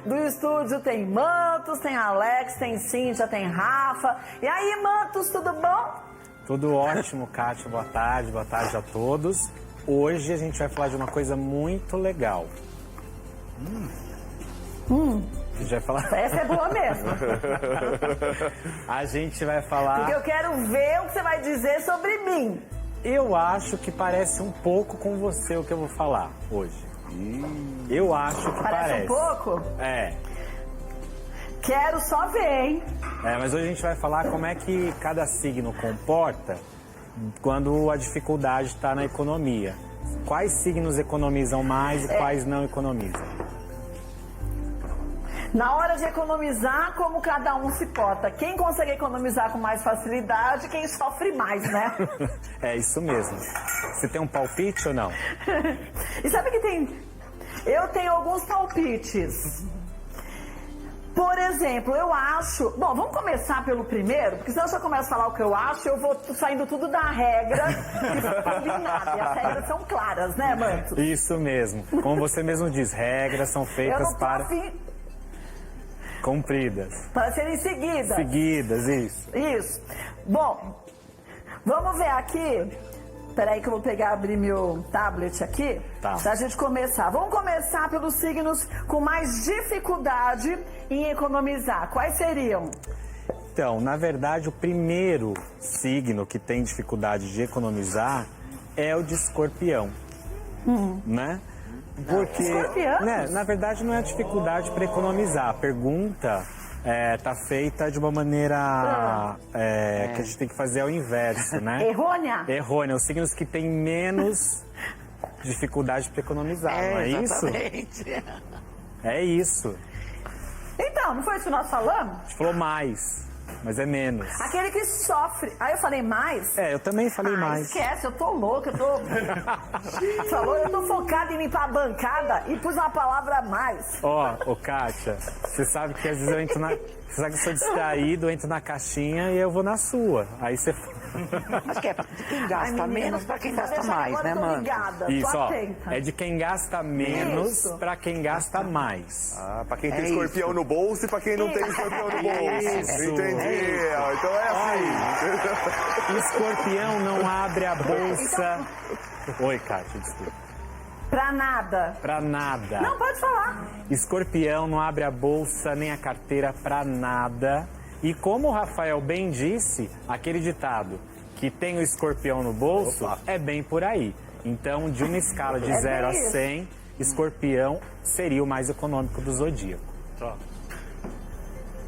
do estúdio tem Mantos, tem Alex, tem Cíntia, tem Rafa. E aí, Mantos, tudo bom? Tudo ótimo, Kátia. Boa tarde a todos. Hoje a gente vai falar de uma coisa muito legal. A gente vai falar... Essa é boa mesmo. A gente vai falar... Porque eu quero ver o que você vai dizer sobre mim. Eu acho que parece um pouco com você o que eu vou falar hoje. Eu acho que parece. Um pouco? É. Quero só ver, hein? Mas hoje a gente vai falar como é que cada signo comporta quando a dificuldade está na economia. Quais signos economizam mais e quais não economizam? Na hora de economizar, como cada um se porta. Quem consegue economizar com mais facilidade, quem sofre mais, né? É isso mesmo. Você tem um palpite ou não? E sabe que tem... Eu tenho alguns palpites. Por exemplo, eu acho... Bom, vamos começar pelo primeiro, porque senão se eu começo a falar o que eu acho, eu vou saindo tudo da regra e combinado. E as regras são claras, né, Manto? Isso mesmo. Como você mesmo diz, regras são feitas para... Cumpridas. Para serem seguidas. Seguidas, isso. Isso. Bom, vamos ver aqui. Peraí que eu vou abrir meu tablet aqui. Tá. Pra gente começar. Vamos começar pelos signos com mais dificuldade em economizar. Quais seriam? Então, na verdade, o primeiro signo que tem dificuldade de economizar é o de Escorpião. Né? Porque, né, na verdade, não é dificuldade para economizar. A pergunta tá feita de uma maneira que a gente tem que fazer ao inverso, né? Errônea? Errônea. Os signos que têm menos dificuldade para economizar, não é isso? É isso. Então, não foi isso que nós falamos? A gente falou mais, mas é menos. Aquele que sofre. Aí eu falei mais? Eu também falei mais. Esquece, eu tô louca, eu tô... Falou, eu tô focada em limpar a bancada e pus uma palavra a mais. Ô Kátia, você sabe que às vezes eu entro na... Você sabe que eu sou distraído, eu entro na caixinha e eu vou na sua. Aí você... Acho que é de quem gasta menos para quem gasta mais, né, mano? Ligada, isso, ó. É de quem gasta menos para quem gasta mais. Pra quem tem escorpião no bolso e pra quem não tem escorpião no bolso. Isso. Entendi. Então é assim. Escorpião não abre a bolsa... Oi, Kátia, desculpa. Pra nada. Pra nada. Não, pode falar. Escorpião não abre a bolsa nem a carteira pra nada. E como o Rafael bem disse, aquele ditado que tem o escorpião no bolso é bem por aí. Então, de uma escala de 0 a 100, escorpião seria o mais econômico do zodíaco.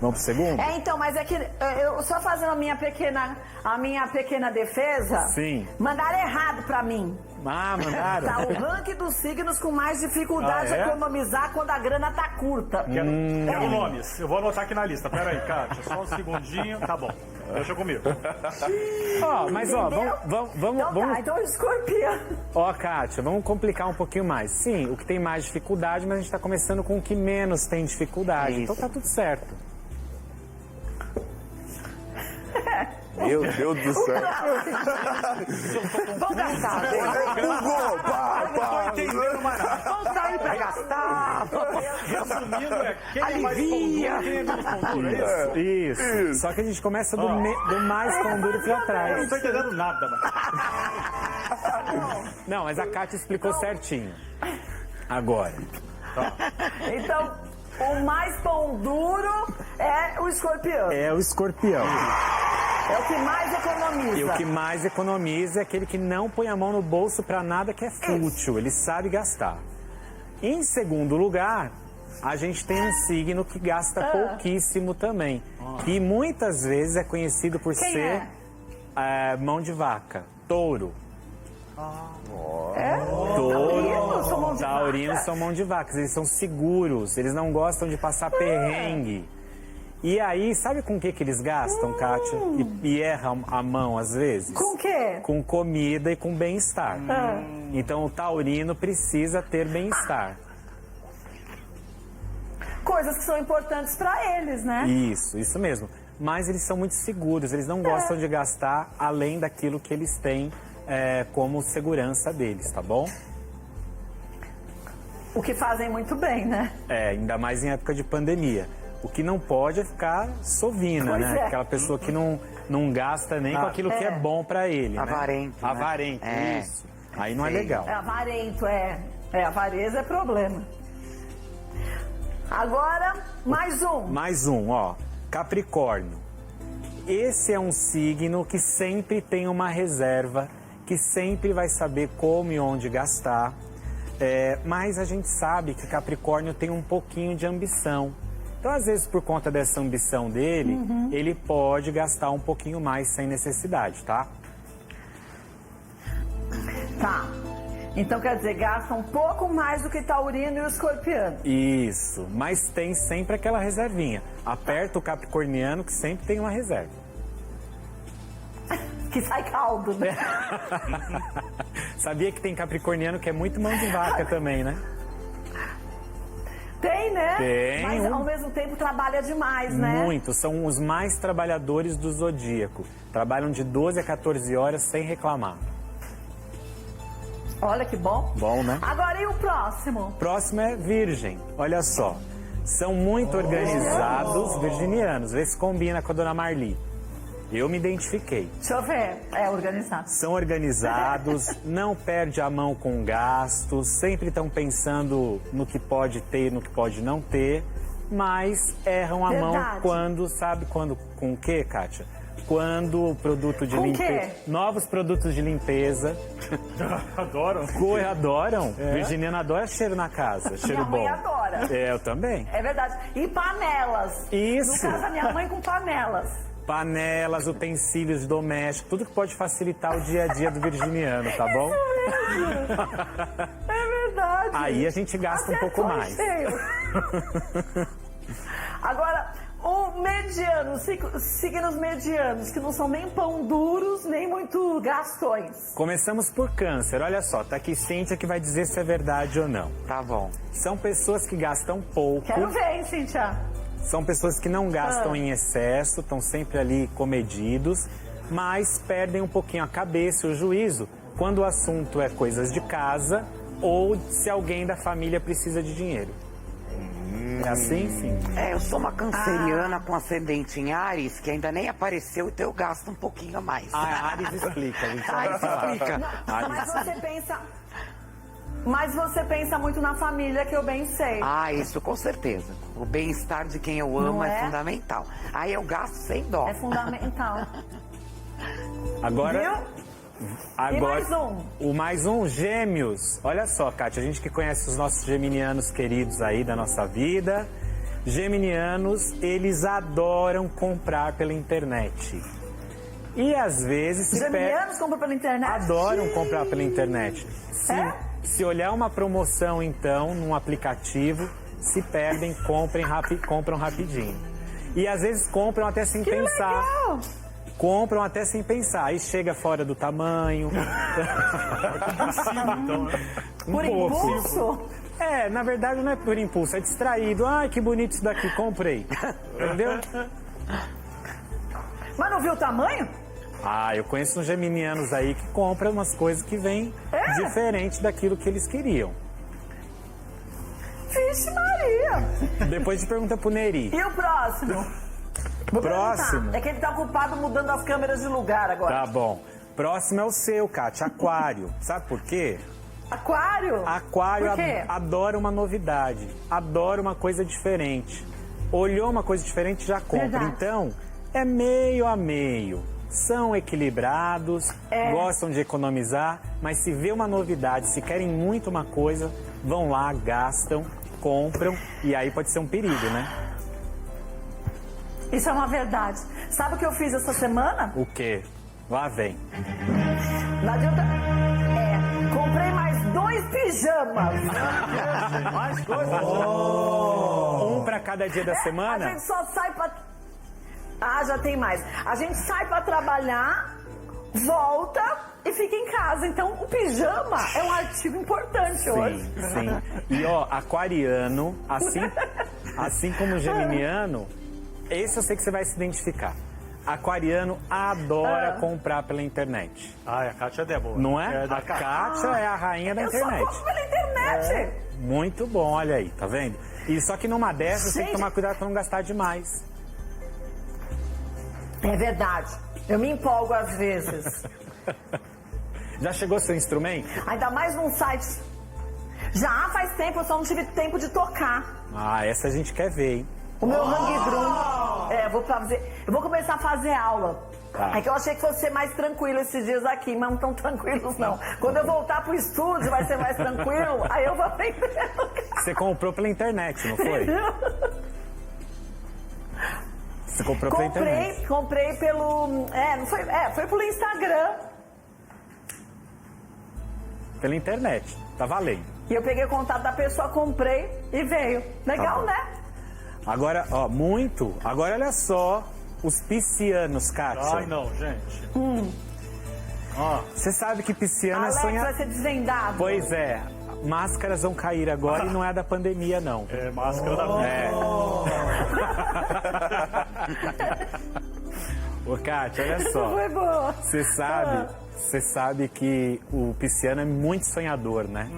Vamos pro segundo? Então, mas é que eu só fazendo a minha pequena defesa. Sim. Mandaram errado pra mim. Mandaram? Tá o ranking dos signos com mais dificuldade de economizar quando a grana tá curta. Quero nomes. Eu vou anotar aqui na lista. Pera aí, Kátia. Só um segundinho. Tá bom. Deixa comigo. Mas vamos... Então escorpião. Kátia, vamos complicar um pouquinho mais. Sim, o que tem mais dificuldade, mas a gente tá começando com o que menos tem dificuldade. Isso. Então tá tudo certo. Meu Deus do céu. Vamos gastar, Bugou, pá. Entendendo mais nada. vamos sair pra gastar. Resumindo, quem é mais Alivia. pão duro, quem é menos pão duro, é isso? Isso. Só que a gente começa do mais pão duro pra Eu não trás. tô entendendo nada, mano. Não, mas a Kátia explicou certinho. Agora. Então, o mais pão duro é o escorpião. É o escorpião. É o que mais economiza. E o que mais economiza é aquele que não põe a mão no bolso pra nada que é fútil. Ele sabe gastar. Em segundo lugar, a gente tem um signo que gasta pouquíssimo também. Que muitas vezes é conhecido por Quem ser mão de vaca. Touro. Taurinos são mão de vaca. Taurinos são mão de vacas. Eles são seguros. Eles não gostam de passar perrengue. E aí, sabe com o que eles gastam, Kátia? E erram a mão às vezes? Com o quê? Com comida e com bem-estar. Então o taurino precisa ter bem-estar. Coisas que são importantes pra eles, né? Isso mesmo. Mas eles são muito seguros, eles não gostam de gastar além daquilo que eles têm como segurança deles, tá bom? O que fazem muito bem, né? Ainda mais em época de pandemia. O que não pode é ficar sovina, Pois né? é. Aquela pessoa que não gasta nem com aquilo que é bom pra ele, Avarento, né? né? Avarento, É. isso. Aí não é Sei. legal. É avarento, avareza é problema. Agora, mais um. Mais um, ó. Capricórnio. Esse é um signo que sempre tem uma reserva, que sempre vai saber como e onde gastar. Mas a gente sabe que Capricórnio tem um pouquinho de ambição. Então, às vezes, por conta dessa ambição dele, ele pode gastar um pouquinho mais sem necessidade, tá? Tá. Então quer dizer, gasta um pouco mais do que taurino e o escorpiano. Isso, mas tem sempre aquela reservinha. Aperta o capricorniano que sempre tem uma reserva. Que sai caldo, né? Sabia que tem capricorniano que é muito mão de vaca também, né? Tem, né? Tem. Mas ao mesmo tempo trabalha demais, né? Muito, são os mais trabalhadores do zodíaco. Trabalham de 12 a 14 horas sem reclamar. Olha que bom. Bom, né? Agora e o próximo? Próximo é Virgem, olha só. São muito organizados, virginianos. Vê se combina com a dona Marli. Eu me identifiquei. Deixa eu ver. É organizado. São organizados, não perde a mão com gastos, sempre estão pensando no que pode ter e no que pode não ter, mas erram a mão Verdade. quando, sabe quando, com o quê, Kátia? Quando o produto de Com o limpeza, quê? novos produtos de limpeza, Adoram. adoram, virginiano adora cheiro na casa, cheiro Minha mãe bom. adora. Eu também. É verdade. E panelas. Isso. No caso, a minha mãe com panelas. Panelas, utensílios domésticos, tudo que pode facilitar o dia a dia do virginiano, tá bom? É verdade. Aí a gente gasta um pouco Acertou em mais. cheio. Agora, o mediano, signos medianos, que não são nem pão duros, nem muito gastões. Começamos por câncer, olha só, tá aqui Cíntia que vai dizer se é verdade ou não. Tá bom. São pessoas que gastam pouco, Quero ver, hein, Cíntia? são pessoas que não gastam em excesso, estão sempre ali comedidos, mas perdem um pouquinho a cabeça e o juízo quando o assunto é coisas de casa ou se alguém da família precisa de dinheiro. É assim, sim. Eu sou uma canceriana com ascendente em Áries, que ainda nem apareceu, então eu gasto um pouquinho a mais. A Ares explica, a gente Ares vai falar. explica. Mas você pensa muito na família, que eu bem sei. Isso com certeza. O bem-estar de quem eu amo Não é é? fundamental. Aí eu gasto sem dó. É fundamental. Agora, Viu? agora mais um? o mais um, Gêmeos. Olha só, Kátia, a gente que conhece os nossos geminianos queridos aí da nossa vida. Geminianos, eles adoram comprar pela internet. E às vezes Os se perde. geminianos compram pela internet? Adoram comprar pela internet. Se olhar uma promoção, então, num aplicativo, se perdem, compram rapidinho. E às vezes compram até sem pensar. Legal. Compram até sem pensar. Aí chega fora do tamanho. Então, né? Por impulso? Na verdade não é por impulso, é distraído. Ai, que bonito isso daqui, comprei. Entendeu? Mas não viu o tamanho? Eu conheço uns geminianos aí que compram umas coisas que vêm diferente daquilo que eles queriam. Vixe Maria! Depois te pergunta pro Neri. E o próximo? Vou Próximo. perguntar. É que ele tá ocupado mudando as câmeras de lugar agora. Tá bom. Próximo é o seu, Kátia, Aquário. Sabe por quê? Aquário? Aquário Por quê? adora uma novidade, adora uma coisa diferente. Olhou uma coisa diferente, já compra. Verdade. Então, é meio a meio. São equilibrados, gostam de economizar, mas se vê uma novidade, se querem muito uma coisa, vão lá, gastam, compram, e aí pode ser um perigo, né? Isso é uma verdade. Sabe o que eu fiz essa semana? O quê? Lá vem. Não adianta. Comprei mais 2 pijamas. Mais coisas. Um pra cada dia da A semana? gente só sai pra. Já tem mais. A gente sai pra trabalhar, volta e fica em casa. Então, o pijama é um artigo importante hoje. Sim. E ó, aquariano, assim como o geminiano, esse eu sei que você vai se identificar. Aquariano adora comprar pela internet. A Kátia é boa. Não é? Da A Kátia é a rainha da Eu só internet. compro pela internet. Muito bom, olha aí, tá vendo? E só que numa dessas tem que Gente. tomar cuidado pra não gastar demais. É verdade. Eu me empolgo às vezes. Já chegou seu instrumento? Ainda mais num site. Já faz tempo, eu só não tive tempo de tocar. Ah, essa a gente quer ver, hein? O meu hang drum. Eu vou começar a fazer aula. Tá. É que eu achei que fosse ser mais tranquilo esses dias aqui, mas não tão tranquilos não. Quando eu voltar pro estúdio vai ser mais tranquilo, aí eu vou aprendendo. Você comprou pela internet, não foi? Você comprou pela internet. Comprei pelo. Não foi. Foi pelo Instagram. Pela internet, tá valendo. E eu peguei o contato da pessoa, comprei e veio. Legal, bom. né? Agora, ó, muito. Agora olha só os piscianos, Kátia. Ai, não, gente. Ó, Você sabe que pisciano Alex é vai sonhador. ser desvendado. Pois é, máscaras vão cair agora e não é da pandemia, não. é máscara da vida. É. Ô, Kátia, olha só. Foi boa. Você sabe que o pisciano é muito sonhador, né?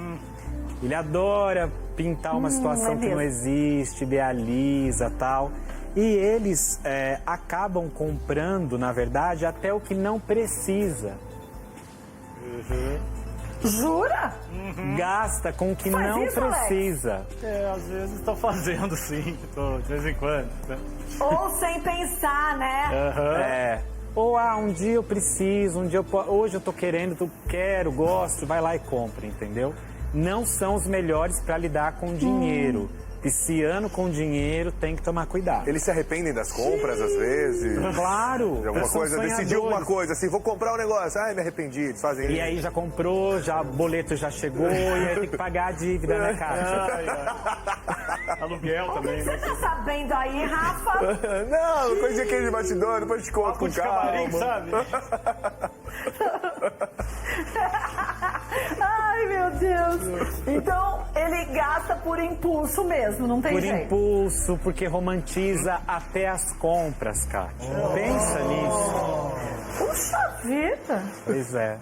Ele adora pintar uma situação é que não mesmo. existe, idealiza tal. E eles acabam comprando, na verdade, até o que não precisa. Jura? Gasta com o que Faz não isso, Alex? precisa. Às vezes estou fazendo sim, de vez em quando. Né? Ou sem pensar, né? É. Ou um dia eu preciso, hoje eu tô querendo, quero, gosto, vai lá e compra, entendeu? Não são os melhores para lidar com dinheiro. Pisciano com dinheiro tem que tomar cuidado. Eles se arrependem das compras, às vezes. Claro. De alguma são coisa, decidiu alguma sonhadores. coisa, assim, vou comprar um negócio. Ai, me arrependi, eles fazem E isso. aí já comprou, já boleto já chegou, e aí tem que pagar a dívida, né, cara? Ai, ai. Aluguel O que também, você né? tá sabendo aí, Rafa? Não, coisa aqui de bastidor, depois te conto com Papo de camarim, calma. sabe? Ai, meu Deus. Então, ele gasta por impulso mesmo, não tem Por jeito. impulso, porque romantiza até as compras, Kátia. Pensa nisso. Puxa vida. Pois é.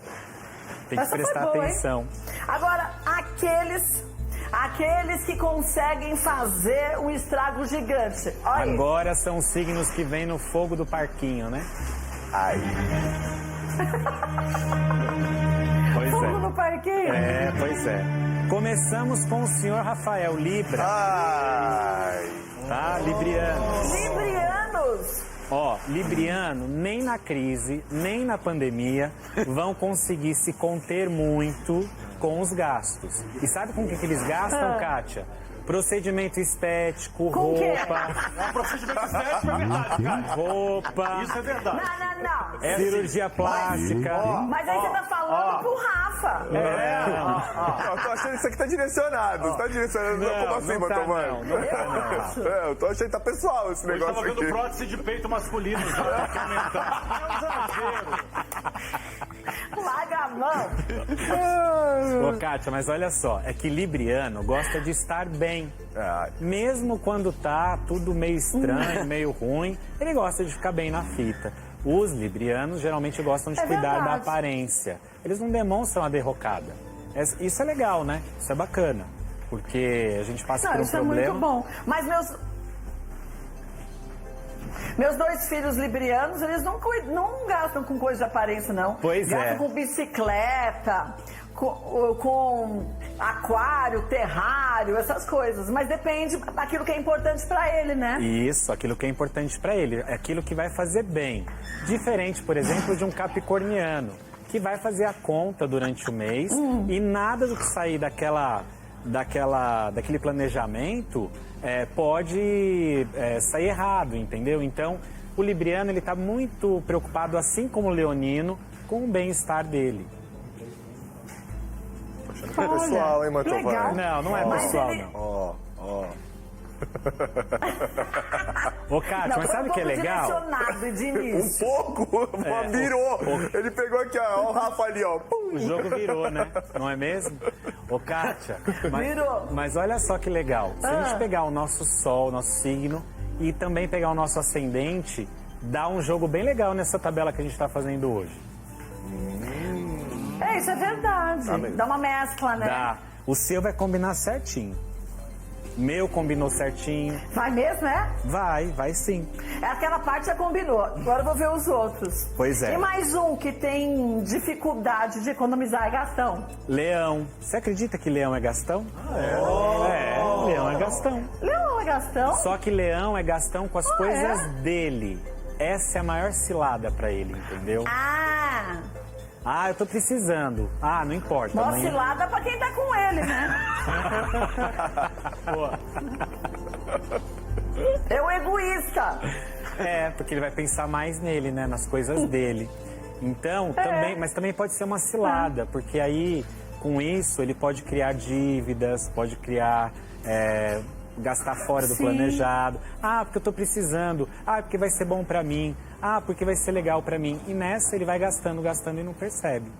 Tem que Essa foi prestar boa, hein? atenção. Agora, aqueles que conseguem fazer um estrago gigante. Olha aí. Agora são os signos que vêm no fogo do parquinho, né? Ai, Pois Fogo é. no parquinho. Pois é. Começamos com o senhor Rafael Libra, ai. tá? Libriano. Librianos. Ó, Libriano, nem na crise, nem na pandemia, vão conseguir se conter muito com os gastos. E sabe com o que eles gastam, Kátia? Procedimento estético, Com o quê? roupa, Procedimento estético é verdade, cara. roupa, Isso é verdade. Não. cirurgia plástica. Mas aí você tá falando pro Rafa. Eu tô achando que isso aqui tá direcionado. Você tá direcionando como assim, não tá, Mantovani? não. Eu tô achando que tá pessoal esse Eu negócio tava vendo aqui. prótese de peito masculino já, que aumentar. É um exagero. Larga a mão. Ô, Kátia, mas olha só, é que Libriano gosta de estar bem. Ah, Mesmo quando tá tudo meio estranho, meio ruim, ele gosta de ficar bem na fita. Os librianos geralmente gostam de É cuidar da verdade. aparência. Eles não demonstram a derrocada. Isso é legal, né? Isso é bacana. Porque a gente passa Não, por um isso é problema. muito bom. Mas meus dois filhos librianos, eles não gastam com coisa de aparência, não. Pois gastam é. com bicicleta, com aquário, terrário, essas coisas. Mas depende daquilo que é importante pra ele, né? Isso, aquilo que é importante para ele, é aquilo que vai fazer bem. Diferente, por exemplo, de um capricorniano, que vai fazer a conta durante o mês e nada do que sair daquele planejamento pode sair errado, entendeu? Então, o libriano ele está muito preocupado, assim como o leonino, com o bem-estar dele. pessoal, hein, Mantovani? legal. Não é Mas pessoal, ele- não. Ó. Ô, Kátia, mas sabe o que é foi um pouco legal? direcionado de início. Pouco? Virou. Ele pegou aqui, ó, o Rafa ali, ó. O jogo virou, né? Não é mesmo? Ô, Kátia, Virou. mas olha só que legal. Se a gente pegar o nosso sol, nosso signo, e também pegar o nosso ascendente, dá um jogo bem legal nessa tabela que a gente está fazendo hoje. Isso é verdade. mesmo. Dá uma mescla, né? Dá. O seu vai combinar certinho. Meu combinou certinho. Vai mesmo, é? Vai sim. Aquela parte já combinou. Agora eu vou ver os outros. Pois é. E mais um que tem dificuldade de economizar é Gastão. Leão. Você acredita que leão é gastão? Leão é gastão. Leão é Gastão? Só que leão é gastão com as coisas é? dele. Essa é a maior cilada pra ele, entendeu? Ah, eu tô precisando. Ah, não importa. Mó amanhã- cilada pra quem tá com ele, né? Boa. É o egoísta. É, porque ele vai pensar mais nele, né? Nas coisas dele. Então, também, mas também pode ser uma cilada, porque aí, com isso, ele pode criar dívidas, pode criar, gastar fora do Sim. planejado. Ah, porque eu tô precisando. Ah, porque vai ser bom pra mim. Ah, porque vai ser legal pra mim. E nessa ele vai gastando e não percebe.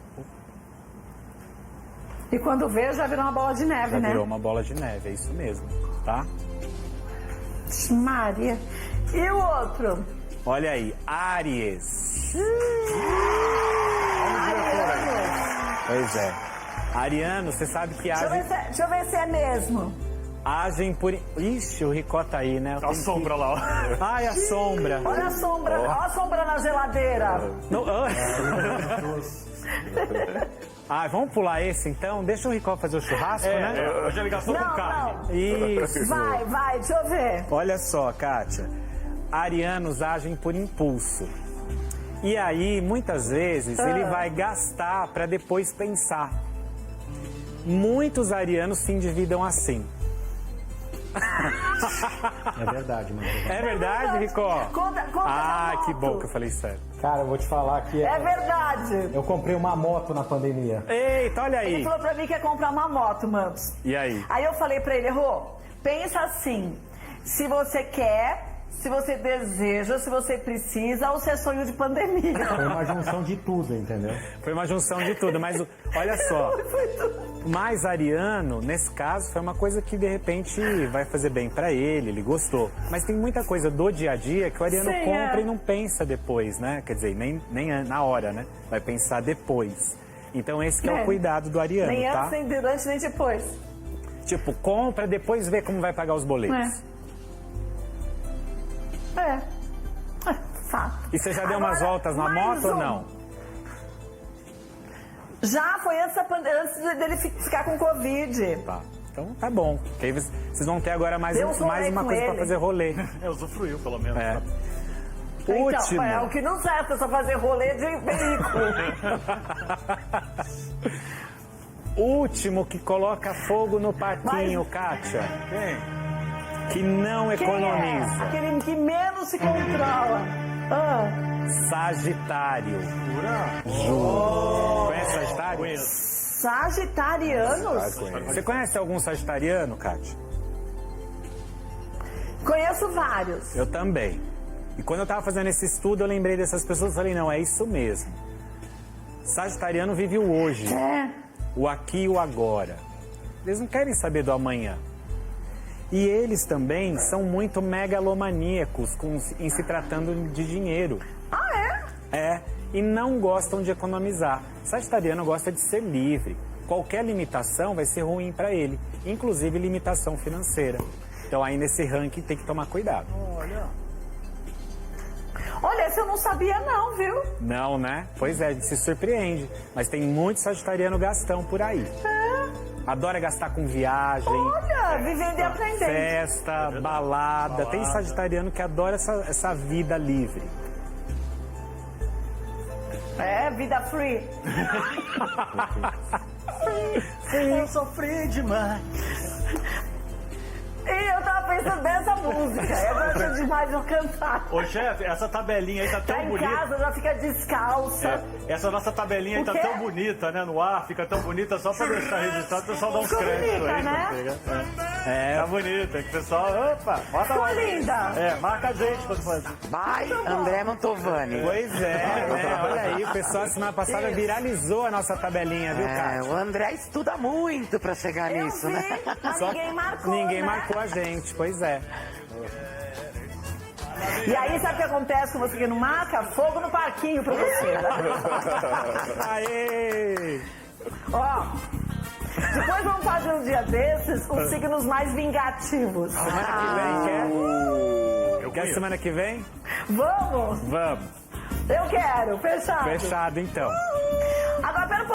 E quando vê, já virou uma bola de neve, Já né? virou uma bola de neve, é isso mesmo, tá? Maria. E o outro? Olha aí, Áries. Pois é. Ariano, você sabe que Deixa eu ver se é mesmo. agem por... Ixi, o Ricó tá aí, né? Eu A tenho sombra lá, ó. Ai, a sombra. Olha a sombra, olha a sombra na geladeira. Não, Ah, vamos pular esse então? Deixa o Ricó fazer o churrasco, né? Hoje ele gastou com carne. Não. Isso. Vai, deixa eu ver. Olha só, Kátia. Arianos agem por impulso. E aí, muitas vezes, ele vai gastar para depois pensar. Muitos arianos se endividam assim. É verdade, mano. É verdade, Ricó? Conta Ah, essa que moto. bom que eu falei sério. Cara, eu vou te falar que É verdade. eu comprei uma moto na pandemia. Eita, olha Ele aí. falou pra mim que ia comprar uma moto, Mantos. E aí? Aí eu falei pra ele, Rô, pensa assim, se você quer, se você deseja, se você precisa, ou se é sonho de pandemia. Foi uma junção de tudo, entendeu? Foi uma junção de tudo, mas olha só. Mais ariano, nesse caso, foi uma coisa que de repente vai fazer bem pra ele, ele gostou. Mas tem muita coisa do dia a dia que o ariano Sim, compra é. e não pensa depois, né? Quer dizer, nem na hora, né? Vai pensar depois. Então esse que é o cuidado do ariano, Nem tá? antes, nem durante, nem depois. Tipo, compra, depois vê como vai pagar os boletos. Fato. E você já deu umas Agora, voltas na mais moto ou um. não? Já foi antes dele ficar com Covid. Tá. Então tá bom. Porque aí vocês vão ter agora mais Deu um rolê uma com coisa pra ele. fazer rolê. Usufruiu, pelo menos. É. Então, Último. é o que não serve, é só fazer rolê de veículo. Último que coloca fogo no parquinho, Kátia. Quem? Que não Quem economiza. é? Aquele que menos se controla. Sagitário. Juro. Conhece Sagitário? Conheço. Sagitarianos? Você conhece algum sagitariano, Kátia? Conheço vários. Eu também. E quando eu tava fazendo esse estudo, eu lembrei dessas pessoas e falei, não, é isso mesmo. Sagitariano vive o hoje. O aqui e o agora. Eles não querem saber do amanhã. E eles também são muito megalomaníacos em se tratando de dinheiro. É, e não gostam de economizar. Sagitariano gosta de ser livre. Qualquer limitação vai ser ruim para ele, inclusive limitação financeira. Então aí nesse ranking tem que tomar cuidado. Olha, esse eu não sabia não, viu? Não, né? Pois é, a gente se surpreende. Mas tem muito sagitariano gastão por aí. Adora gastar com viagem, Olha, vivendo e aprendendo. festa, balada. Tem sagitariano que adora essa vida livre. É, vida free. Eu sofri demais. E eu tava pensando nessa música. Eu gosto demais de cantar. Ô, chefe, essa tabelinha aí tá Tá tão em bonita. casa, já fica descalça. Essa nossa tabelinha aí O tá quê? tão bonita, né? No ar, fica tão bonita só pra deixar registrado, o pessoal dá uns Ficou créditos bonita, aí. né? Tá bonita, que o pessoal, opa, bota Ficou lá. linda. Marca a gente quando for. Vai, André Mantovani. Pois é, né? Olha aí, o pessoal semana passada viralizou a nossa tabelinha, viu, É, Kátia? o André estuda muito pra chegar Eu nisso, vi, né? mas Só ninguém marcou, Ninguém né? marcou a gente, pois é. E aí, sabe o que acontece com você que não marca? Fogo no parquinho pra você. Aê! Ó, Depois vamos fazer um dia desses os signos mais vingativos. Semana que vem, quer? Eu Quer conheço. semana que vem? Vamos? Vamos. Eu quero, fechado. Fechado, então. Agora, pera um